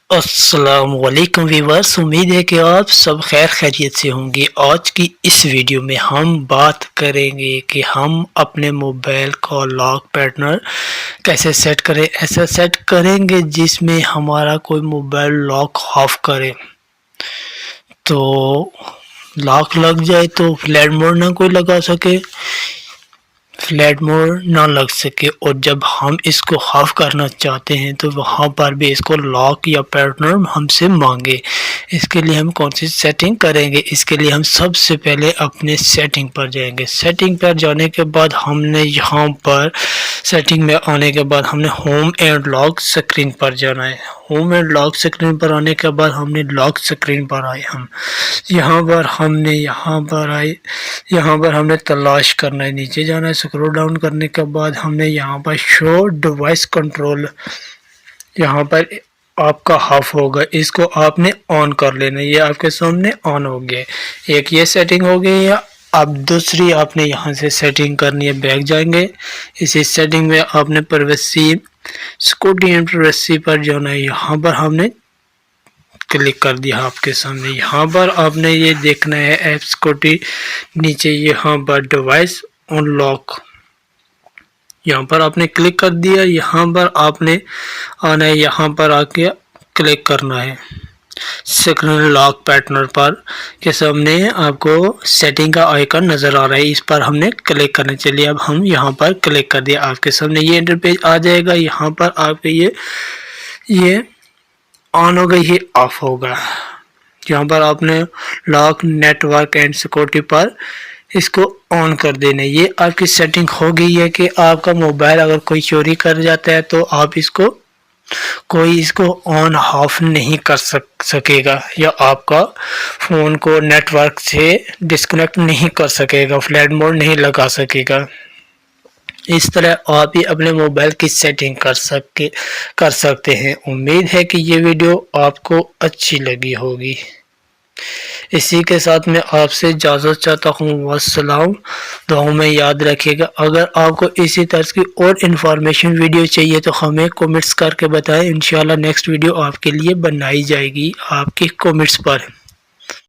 السلام علیکم ویورس، امید ہے کہ آپ سب خیر خیریت سے ہوں گے۔ آج کی اس ویڈیو میں ہم بات کریں گے کہ ہم اپنے موبائل کا لاک پیٹرن کیسے سیٹ کریں۔ ایسا سیٹ کریں گے جس میں ہمارا کوئی موبائل لاک آف کرے تو لاک لگ جائے تو فلائٹ موڈ نہ کوئی لگا سکے، فلائٹ موڈ نہ لگ سکے، اور جب ہم اس کو آف کرنا چاہتے ہیں تو وہاں پر بھی اس کو لاک یا پیٹرن ہم سے مانگے۔ اس کے لیے ہم کون سی سیٹنگ کریں گے؟ اس کے لیے ہم سب سے پہلے اپنے سیٹنگ پر جائیں گے۔ سیٹنگ پر جانے کے بعد ہم نے یہاں پر سیٹنگ میں آنے کے بعد ہم نے ہوم اینڈ لاک سکرین پر جانا ہے۔ ہوم اینڈ لاک سکرین پر آنے کے بعد ہم نے لاک سکرین پر آئے، یہاں پر ہم نے تلاش کرنا ہے، نیچے جانا ہے، سکرول ڈاؤن کرنے کے بعد ہم نے یہاں پر شو ڈیوائس کنٹرول، یہاں پر آپ کا آف ہوگا، اس کو آپ نے آن کر لینا ہے۔ یہ آپ کے سامنے آن ہو گیا، ایک یہ سیٹنگ ہو گئی ہے۔ اب دوسری آپ نے یہاں سے سیٹنگ کرنی ہے، بیک جائیں گے، اسی سیٹنگ میں آپ نے پرائیویسی، سیکورٹی اینڈ پرائیویسی پر جانا ہے۔ یہاں پر ہم نے کلک کر دیا آپ کے سامنے، یہاں پر آپ نے یہ دیکھنا ہے ایپ سیکورٹی، نیچے یہاں پر ڈیوائس آن لاک، یہاں پر آپ نے کلک کر دیا۔ یہاں پر آپ نے آنا ہے، یہاں پر آ کے کلک کرنا ہے سکرین لاک پیٹرن پر کے سامنے آپ کو سیٹنگ کا آئیکن نظر آ رہا ہے، اس پر ہم نے کلک کرنا۔ چلیے اب ہم یہاں پر کلک کر دیا، آپ کے سامنے یہ انٹرپیج آ جائے گا۔ یہاں پر آپ کے یہ آن ہوگا، یہ آف ہوگا۔ یہاں پر آپ نے lock network and security پر اس کو آن کر دینا۔ یہ آپ کی سیٹنگ ہو گئی ہے کہ آپ کا موبائل اگر کوئی چوری کر جاتا ہے تو آپ کوئی اس کو آن آف نہیں کر سکے گا، یا آپ کا فون کو نیٹ ورک سے ڈسکنیکٹ نہیں کر سکے گا، فلائٹ موڈ نہیں لگا سکے گا۔ اس طرح آپ ہی اپنے موبائل کی سیٹنگ کر سکتے ہیں۔ امید ہے کہ یہ ویڈیو آپ کو اچھی لگی ہوگی۔ اسی کے ساتھ میں آپ سے اجازت چاہتا ہوں، والسلام۔ دعاؤں میں یاد رکھیے گا۔ اگر آپ کو اسی طرح کی اور انفارمیشن ویڈیو چاہیے تو ہمیں کومنٹس کر کے بتائیں، انشاءاللہ نیکسٹ ویڈیو آپ کے لیے بنائی جائے گی آپ کے کومنٹس پر۔